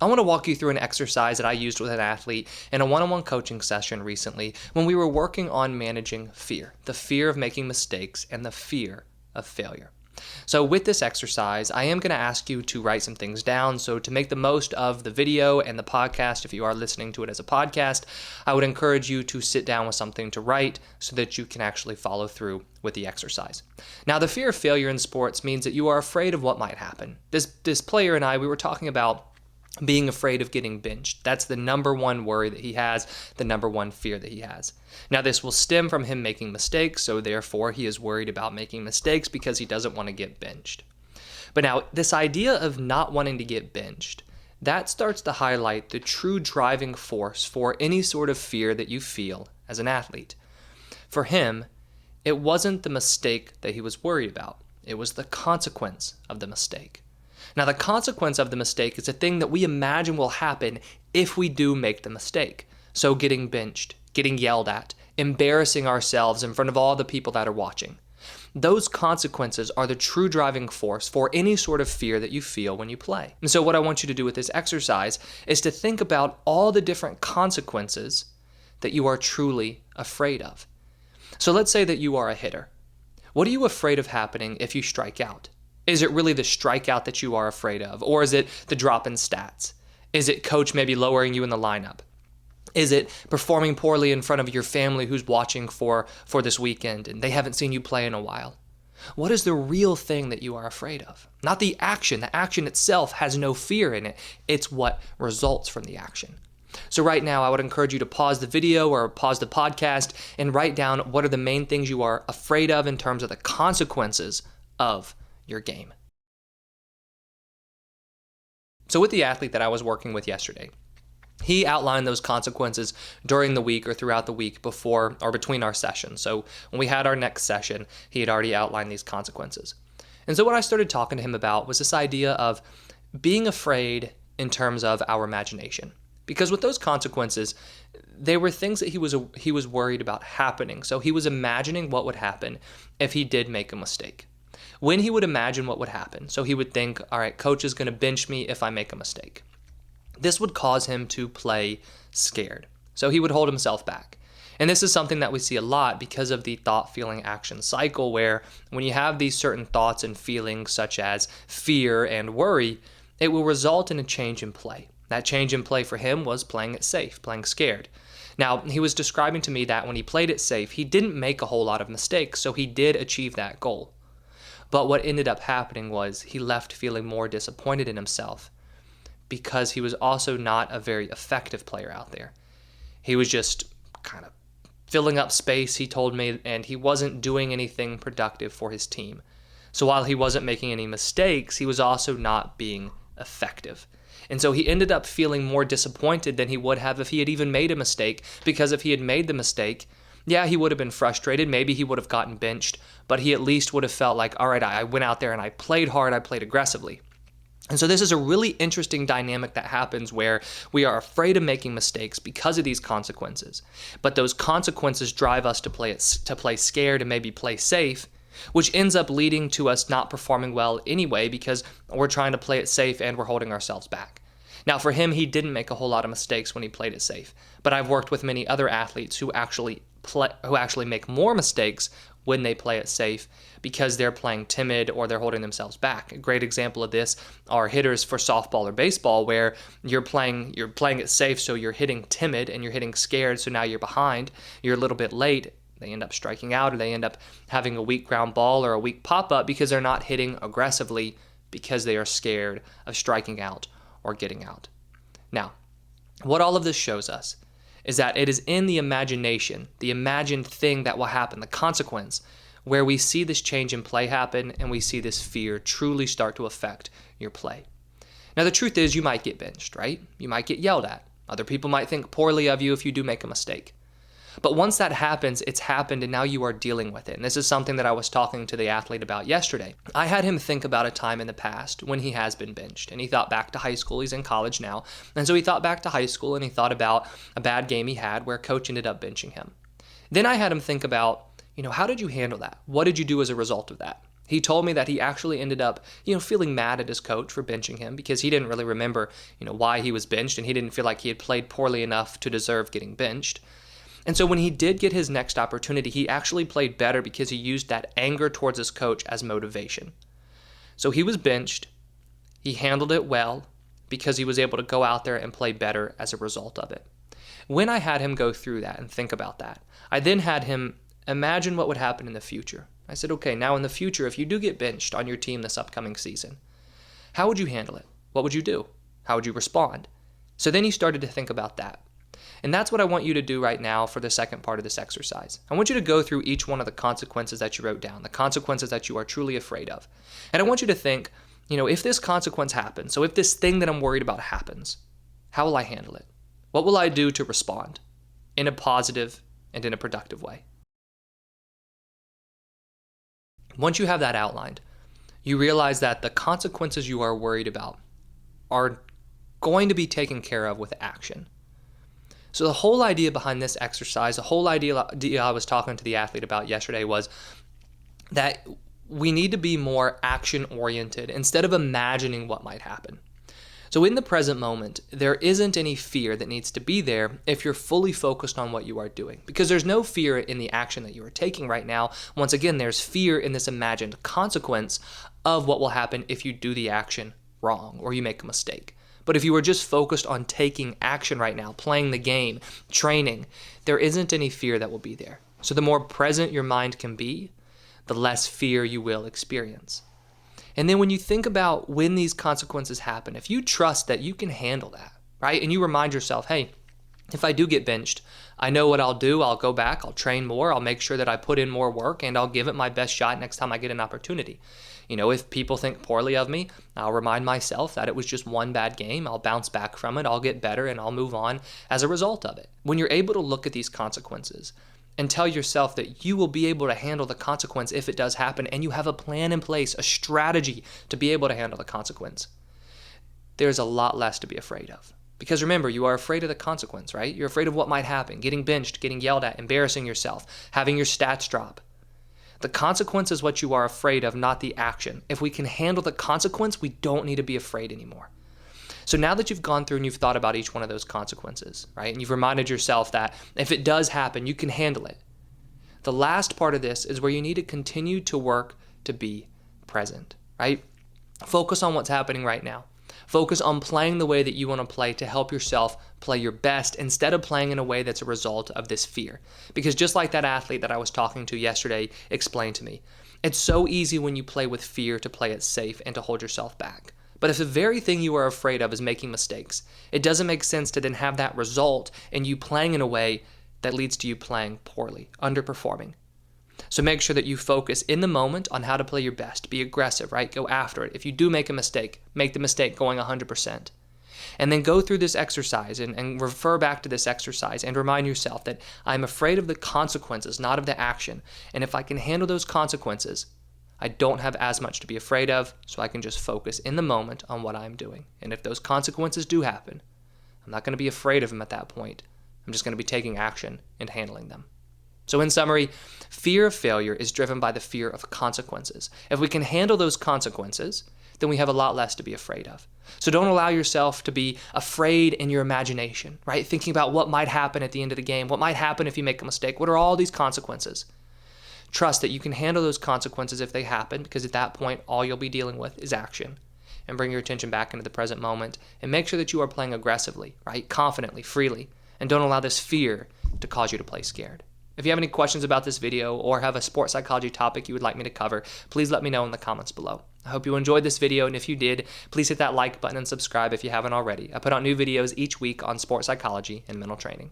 I want to walk you through an exercise that I used with an athlete in a one-on-one coaching session recently when we were working on managing fear, the fear of making mistakes and the fear of failure. So with this exercise, I am going to ask you to write some things down. So to make the most of the video and the podcast, if you are listening to it as a podcast, I would encourage you to sit down with something to write so that you can actually follow through with the exercise. Now, the fear of failure in sports means that you are afraid of what might happen. This player and I, we were talking about being afraid of getting benched. That's the number one worry that he has, the number one fear that he has. Now, this will stem from him making mistakes, so therefore he is worried about making mistakes because he doesn't want to get benched. But now, this idea of not wanting to get benched, that starts to highlight the true driving force for any sort of fear that you feel as an athlete. For him, it wasn't the mistake that he was worried about. It was the consequence of the mistake. Now, the consequence of the mistake is a thing that we imagine will happen if we do make the mistake. So getting benched, getting yelled at, embarrassing ourselves in front of all the people that are watching. Those consequences are the true driving force for any sort of fear that you feel when you play. And so what I want you to do with this exercise is to think about all the different consequences that you are truly afraid of. So let's say that you are a hitter. What are you afraid of happening if you strike out? Is it really the strikeout that you are afraid of? Or is it the drop in stats? Is it coach maybe lowering you in the lineup? Is it performing poorly in front of your family who's watching for this weekend and they haven't seen you play in a while? What is the real thing that you are afraid of? Not the action. The action itself has no fear in it. It's what results from the action. So right now, I would encourage you to pause the video or pause the podcast and write down what are the main things you are afraid of in terms of the consequences of your game. So with the athlete that I was working with yesterday, he outlined those consequences during the week or throughout the week before or between our sessions. So when we had our next session, he had already outlined these consequences. And so what I started talking to him about was this idea of being afraid in terms of our imagination. Because with those consequences, they were things that he was worried about happening. So he was imagining what would happen if he did make a mistake. When he would imagine what would happen, so he would think, all right, coach is going to bench me if I make a mistake. This would cause him to play scared. So he would hold himself back. And this is something that we see a lot because of the thought, feeling, action cycle, where when you have these certain thoughts and feelings such as fear and worry, it will result in a change in play. That change in play for him was playing it safe, playing scared. Now, he was describing to me that when he played it safe, he didn't make a whole lot of mistakes, so he did achieve that goal. But what ended up happening was he left feeling more disappointed in himself because he was also not a very effective player out there. He was just kind of filling up space, he told me, and he wasn't doing anything productive for his team. So while he wasn't making any mistakes, he was also not being effective. And so he ended up feeling more disappointed than he would have if he had even made a mistake, because if he had made the mistake, yeah, he would have been frustrated. Maybe he would have gotten benched, but he at least would have felt like, all right, I went out there and I played hard, I played aggressively. And so this is a really interesting dynamic that happens where we are afraid of making mistakes because of these consequences. But those consequences drive us to play scared and maybe play safe, which ends up leading to us not performing well anyway because we're trying to play it safe and we're holding ourselves back. Now, for him, he didn't make a whole lot of mistakes when he played it safe, but I've worked with many other athletes who actually make more mistakes when they play it safe because they're playing timid or they're holding themselves back. A great example of this are hitters for softball or baseball, where you're playing it safe, so you're hitting timid and you're hitting scared, so now you're behind, you're a little bit late. They end up striking out, or they end up having a weak ground ball or a weak pop-up because they're not hitting aggressively because they are scared of striking out or getting out. Now, what all of this shows us is that it is in the imagination, the imagined thing that will happen, the consequence, where we see this change in play happen and we see this fear truly start to affect your play. Now, the truth is you might get benched, right? You might get yelled at. Other people might think poorly of you if you do make a mistake. But once that happens, it's happened and now you are dealing with it. And this is something that I was talking to the athlete about yesterday. I had him think about a time in the past when he has been benched. And he thought back to high school. He's in college now. And so he thought back to high school and he thought about a bad game he had where coach ended up benching him. Then I had him think about, how did you handle that? What did you do as a result of that? He told me that he actually ended up, feeling mad at his coach for benching him because he didn't really remember, why he was benched, and he didn't feel like he had played poorly enough to deserve getting benched. And so when he did get his next opportunity, he actually played better because he used that anger towards his coach as motivation. So he was benched. He handled it well because he was able to go out there and play better as a result of it. When I had him go through that and think about that, I then had him imagine what would happen in the future. I said, okay, now in the future, if you do get benched on your team this upcoming season, how would you handle it? What would you do? How would you respond? So then he started to think about that. And that's what I want you to do right now for the second part of this exercise. I want you to go through each one of the consequences that you wrote down, the consequences that you are truly afraid of. And I want you to think, if this consequence happens, so if this thing that I'm worried about happens, how will I handle it? What will I do to respond in a positive and in a productive way? Once you have that outlined, you realize that the consequences you are worried about are going to be taken care of with action. So the whole idea behind this exercise, the whole idea I was talking to the athlete about yesterday was that we need to be more action-oriented instead of imagining what might happen. So in the present moment, there isn't any fear that needs to be there if you're fully focused on what you are doing. Because there's no fear in the action that you are taking right now. Once again, there's fear in this imagined consequence of what will happen if you do the action wrong or you make a mistake. But if you are just focused on taking action right now, playing the game, training, there isn't any fear that will be there. So the more present your mind can be, the less fear you will experience. And then when you think about when these consequences happen, if you trust that you can handle that, right? And you remind yourself, hey, if I do get benched, I know what I'll do. I'll go back, I'll train more, I'll make sure that I put in more work, and I'll give it my best shot next time I get an opportunity. If people think poorly of me, I'll remind myself that it was just one bad game. I'll bounce back from it, I'll get better, and I'll move on as a result of it. When you're able to look at these consequences and tell yourself that you will be able to handle the consequence if it does happen, and you have a plan in place, a strategy to be able to handle the consequence, there's a lot less to be afraid of. Because remember, you are afraid of the consequence, right? You're afraid of what might happen, getting benched, getting yelled at, embarrassing yourself, having your stats drop. The consequence is what you are afraid of, not the action. If we can handle the consequence, we don't need to be afraid anymore. So now that you've gone through and you've thought about each one of those consequences, right? And you've reminded yourself that if it does happen, you can handle it. The last part of this is where you need to continue to work to be present, right? Focus on what's happening right now. Focus on playing the way that you want to play to help yourself play your best instead of playing in a way that's a result of this fear. Because just like that athlete that I was talking to yesterday explained to me, it's so easy when you play with fear to play it safe and to hold yourself back. But if the very thing you are afraid of is making mistakes, it doesn't make sense to then have that result in you playing in a way that leads to you playing poorly, underperforming. So make sure that you focus in the moment on how to play your best. Be aggressive, right? Go after it. If you do make a mistake, make the mistake going 100%. And then go through this exercise and refer back to this exercise and remind yourself that I'm afraid of the consequences, not of the action. And if I can handle those consequences, I don't have as much to be afraid of, so I can just focus in the moment on what I'm doing. And if those consequences do happen, I'm not going to be afraid of them at that point. I'm just going to be taking action and handling them. So in summary, fear of failure is driven by the fear of consequences. If we can handle those consequences, then we have a lot less to be afraid of. So don't allow yourself to be afraid in your imagination, right? Thinking about what might happen at the end of the game, what might happen if you make a mistake, what are all these consequences? Trust that you can handle those consequences if they happen, because at that point, all you'll be dealing with is action. And bring your attention back into the present moment and make sure that you are playing aggressively, right? Confidently, freely, and don't allow this fear to cause you to play scared. If you have any questions about this video or have a sports psychology topic you would like me to cover, please let me know in the comments below. I hope you enjoyed this video, and if you did, please hit that like button and subscribe if you haven't already. I put out new videos each week on sports psychology and mental training.